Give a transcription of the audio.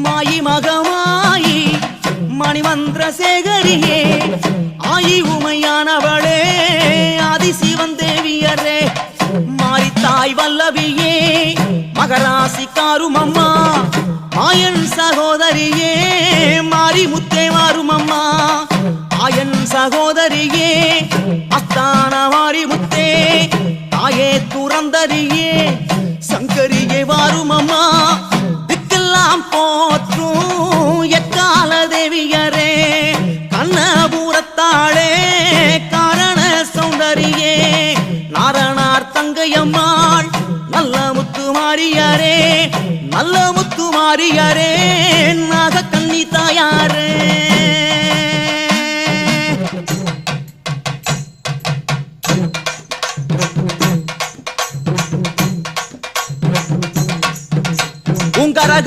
மாயி மகமாயி மணிமந்திர சேகரியே ஆயி உமையானவளே ஆதிசிவன் தேவியரே மாரித்தாய் வல்லவியே மகராசி காரும் அம்மா ஆயன் சகோதரியே மாரிமுத்தே மாறும் அம்மா ஆயன் சகோதரியே அஸ்தான மாரிமுத்தே தாயே துறந்தரியே சங்கரியே வாரும் அம்மா திக்கெல்லாம் போற்றும் எக்கால தேவியரே கண்ணபுரத்தாளே காரண சௌந்தரியே நாரணார் தங்கையம்மாள் நல்ல முத்துமாரியரே நல்ல முத்துமாரியரே நாக கண்ணி தாயாரே